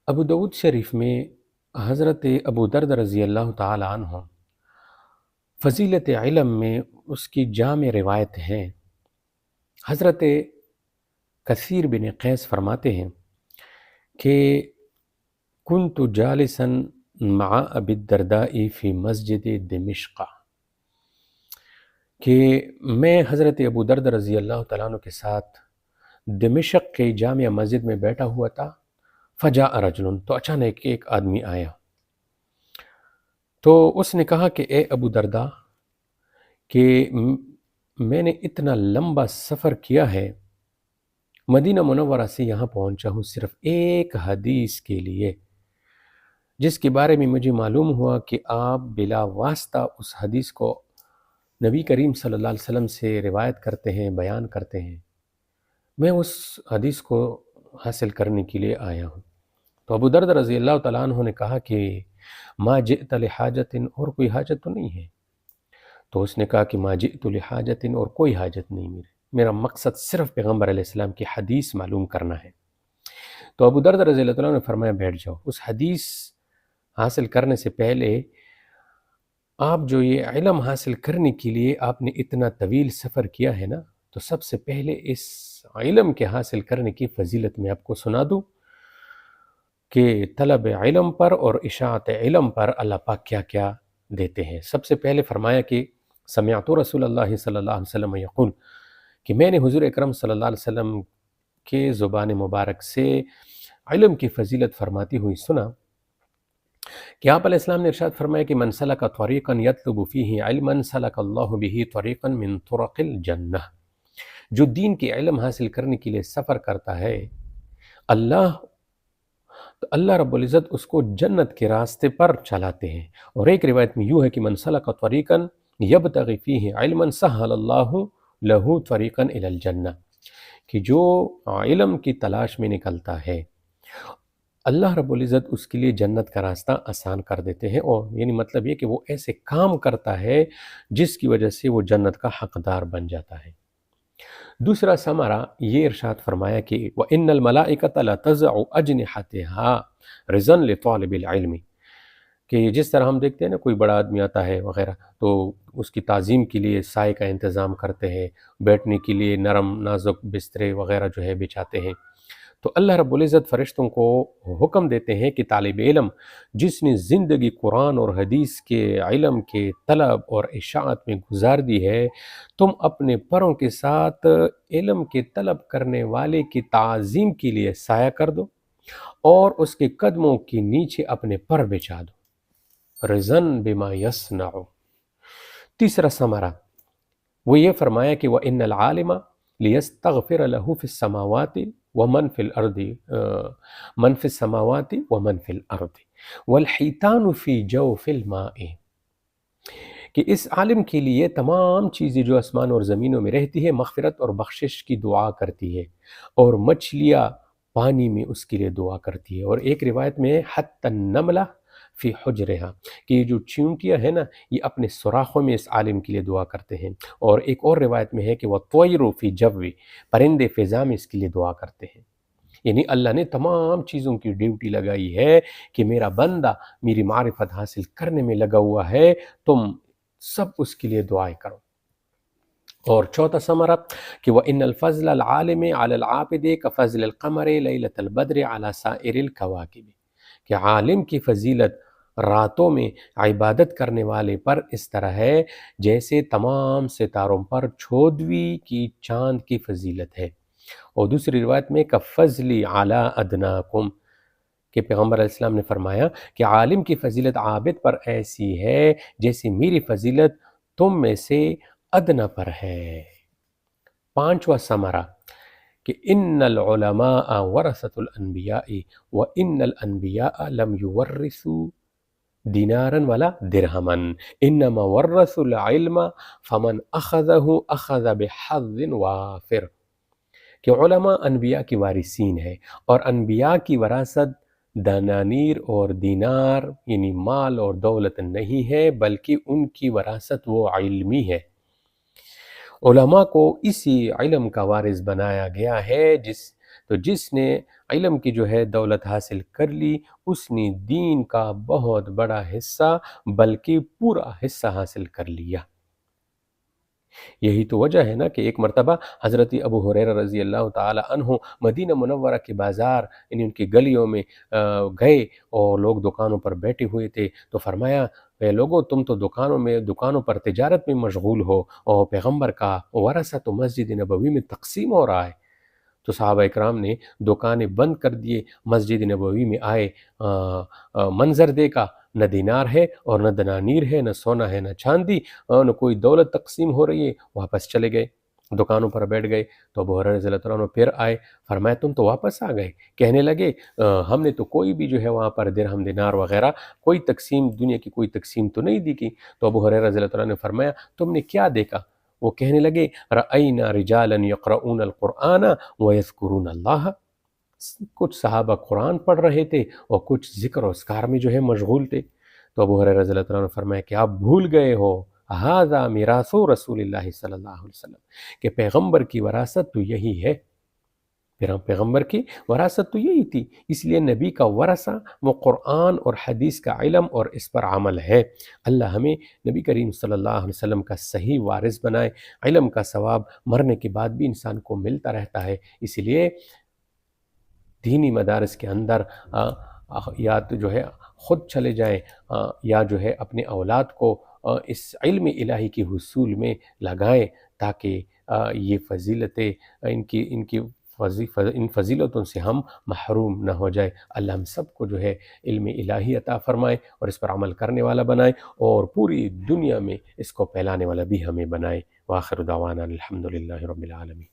ابو داود شریف میں حضرت ابو درد رضی اللہ تعالی عنہ فضیلت علم میں اس کی جامع روایت ہیں۔ حضرت کثیر بن قیس فرماتے ہیں کہ کنت جالسا مع ابی الدرداء فی مسجد دمشق، کہ میں حضرت ابو درد رضی اللہ تعالیٰ عنہ کے ساتھ دمشق کے جامع مسجد میں بیٹھا ہوا تھا۔ فجاء رجل، تو اچانک ایک آدمی آیا، تو اس نے کہا کہ اے ابو درداء، کہ میں نے اتنا لمبا سفر کیا ہے، مدینہ منورہ سے یہاں پہنچا ہوں صرف ایک حدیث کے لیے، جس کے بارے میں مجھے معلوم ہوا کہ آپ بلا واسطہ اس حدیث کو نبی کریم صلی اللہ علیہ وسلم سے روایت کرتے ہیں، بیان کرتے ہیں۔ میں اس حدیث کو حاصل کرنے کے لیے آیا ہوں۔ تو ابو درد رضی اللہ تعالیٰ عنہ نے کہا کہ ما جئت لحاجت، اور کوئی حاجت تو نہیں ہے؟ تو اس نے کہا کہ ما جئت لحاجت، اور کوئی حاجت نہیں، میرا مقصد صرف پیغمبر علیہ السلام کی حدیث معلوم کرنا ہے۔ تو ابو درد رضی اللہ تعالیٰ عنہ نے فرمایا بیٹھ جاؤ۔ اس حدیث حاصل کرنے سے پہلے آپ جو یہ علم حاصل کرنے کے لیے آپ نے اتنا طویل سفر کیا ہے نا، تو سب سے پہلے اس علم کے حاصل کرنے کی فضیلت میں آپ کو سنا دوں کہ طلب علم پر اور اشاعت علم پر اللہ پاک کیا کیا دیتے ہیں۔ سب سے پہلے فرمایا کہ سمعت رسول اللہ صلی اللہ علیہ وسلم یقول، کہ میں نے حضور اکرم صلی اللہ علیہ وسلم کے زبان مبارک سے علم کی فضیلت فرماتی ہوئی سنا کہ آپ علیہ السلام نے ارشاد فرمایا کہ من سلک طریقا یطلب فیہ علما سلک اللہ بہ طریقا من طرق الجنہ، جو دین کے علم حاصل کرنے کے لیے سفر کرتا ہے، اللہ رب العزت اس کو جنت کے راستے پر چلاتے ہیں۔ اور ایک روایت میں یوں ہے کہ من سلک طریقا یبتغی فیہ علما سہل اللہ لہ طریقا الی الجنہ، کہ جو علم کی تلاش میں نکلتا ہے اللہ رب العزت اس کے لیے جنت کا راستہ آسان کر دیتے ہیں، اور یعنی مطلب یہ کہ وہ ایسے کام کرتا ہے جس کی وجہ سے وہ جنت کا حقدار بن جاتا ہے۔ دوسرا ثمرہ یہ ارشاد فرمایا کہ وَإِنَّ الْمَلَائِكَةَ لَتَضَعُ أَجْنِحَتَهَا رِضًا لِطَالِبِ الْعِلْمِ، کہ جس طرح ہم دیکھتے ہیں نا کوئی بڑا آدمی آتا ہے وغیرہ، تو اس کی تعظیم کے لیے سائے کا انتظام کرتے ہیں، بیٹھنے کے لیے نرم نازک بسترے وغیرہ جو ہے بچھاتے ہیں۔ تو اللہ رب العزت فرشتوں کو حکم دیتے ہیں کہ طالب علم جس نے زندگی قرآن اور حدیث کے علم کے طلب اور اشاعت میں گزار دی ہے، تم اپنے پروں کے ساتھ علم کے طلب کرنے والے کی تعظیم کے لیے سایہ کر دو اور اس کے قدموں کے نیچے اپنے پر بچھا دو، رضن بما یصنع۔ تیسرا ثمرہ وہ یہ فرمایا کہ وَإِنَّ الْعَالِمَ لِيَسْتَغْفِرَ لَهُ فِي السَّمَاوَاتِ وَمَنْ فِي الْأَرْضِ مَنْ فِي السَّمَاوَاتِ وَمَنْ فِي الْأَرْضِ وَالْحِيتَانُ فِي جَوْفِ الْمَاءِ، کہ اس عالم کے لیے تمام چیزیں جو آسمان اور زمینوں میں رہتی ہے مغفرت اور بخشش کی دعا کرتی ہے، اور مچھلیاں پانی میں اس کے لیے دعا کرتی ہے۔ اور ایک روایت میں حتی النملہ فی حجرہا، کہ یہ جو چیونٹیاں ہیں نا یہ اپنے سوراخوں میں اس عالم کے لیے دعا کرتے ہیں۔ اور ایک اور روایت میں ہے کہ وَالطَّيْرُ فِي جَوِّ، پرندے فضا میں اس کے لیے دعا کرتے ہیں۔ یعنی اللہ نے تمام چیزوں کی ڈیوٹی لگائی ہے کہ میرا بندہ میری معرفت حاصل کرنے میں لگا ہوا ہے، تم سب اس کے لیے دعائیں کرو۔ اور چوتھا ثمرہ کہ وَإِنَّ الْفَضْلَ الْعَالِمِ عَلَى الْعَابِدِ كَفَضْلِ الْقَمَرِ لَيْلَةَ الْبَدْرِ عَلَى سَائِرِ الْكَوَاكِبِ، کہ عالم کی فضیلت راتوں میں عبادت کرنے والے پر اس طرح ہے جیسے تمام ستاروں پر چودھویں کی چاند کی فضیلت ہے۔ اور دوسری روایت میں کَفَضْلِ عَلَىٰ أَدْنَاكُمْ، کہ پیغمبر علیہ السلام نے فرمایا کہ عالم کی فضیلت عابد پر ایسی ہے جیسے میری فضیلت تم میں سے ادنا پر ہے۔ پانچواں ثمرہ کہ ان العلماء ورثۃ الانبیاء وان الانبیاء لم یورثوا دینارا ولا درہما انما ورثوا العلم فمن اخذه اخذ بحظ وافر، کہ علماء انبیاء کی وارثین ہے، اور انبیاء کی وراثت دنانیر اور دینار یعنی مال اور دولت نہیں ہے، بلکہ ان کی وراثت وہ علمی ہے۔ علماء کو اسی علم کا وارث بنایا گیا ہے تو جس نے علم کی جو ہے دولت حاصل کر لی اس نے دین کا بہت بڑا حصہ بلکہ پورا حصہ حاصل کر لیا۔ یہی تو وجہ ہے نا کہ ایک مرتبہ حضرت ابو ہریرہ رضی اللہ تعالی عنہ مدینہ منورہ کے بازار یعنی ان کی گلیوں میں گئے اور لوگ دکانوں پر بیٹھے ہوئے تھے، تو فرمایا اے لوگوں تم تو دکانوں پر تجارت میں مشغول ہو اور پیغمبر کا ورثہ تو مسجد نبوی میں تقسیم ہو رہا ہے۔ تو صحابہ اکرام نے دکانیں بند کر دیے، مسجد نبوی میں آئے، منظر دیکھا، نہ دینار ہے اور نہ دنانیر ہے، نہ سونا ہے نہ چاندی، اور نہ کوئی دولت تقسیم ہو رہی ہے، واپس چلے گئے، دکانوں پر بیٹھ گئے۔ تو ابو ہریرہ رضی اللہ عنہ پھر آئے، فرمایا تم تو واپس آ گئے، کہنے لگے ہم نے تو کوئی بھی جو ہے وہاں پر درہم دینار وغیرہ کوئی تقسیم، دنیا کی کوئی تقسیم تو نہیں دی کی۔ تو ابو ہریرہ رضی اللہ عنہ نے فرمایا تم نے کیا دیکھا؟ وہ کہنے لگے رأینا رجالا یقرؤون القرآن ویذکرون اللہ، کچھ صحابہ قرآن پڑھ رہے تھے اور کچھ ذکر و اذکار میں جو ہے مشغول تھے۔ تو ابو ہریرہ رضی اللہ عنہ نے فرمایا کہ آپ بھول گئے ہو، ھذا میراث رسول اللہ صلی اللہ علیہ وسلم، کہ پیغمبر کی وراثت تو یہی ہے، پیغمبر کی وراثت تو یہی تھی، اس لیے نبی کا ورثہ وہ قرآن اور حدیث کا علم اور اس پر عمل ہے۔ اللہ ہمیں نبی کریم صلی اللہ علیہ وسلم کا صحیح وارث بنائے۔ علم کا ثواب مرنے کے بعد بھی انسان کو ملتا رہتا ہے، اسی لیے دینی مدارس کے اندر یا تو جو ہے خود چلے جائیں یا جو ہے اپنے اولاد کو اس علم الہی کے حصول میں لگائیں، تاکہ یہ فضیلتیں ان فضیلتوں سے ہم محروم نہ ہو جائے۔ اللہ ہم سب کو جو ہے علم الہی عطا فرمائے اور اس پر عمل کرنے والا بنائے، اور پوری دنیا میں اس کو پھیلانے والا بھی ہمیں بنائے۔ وآخر دعوانا الحمدللہ رب العالمین۔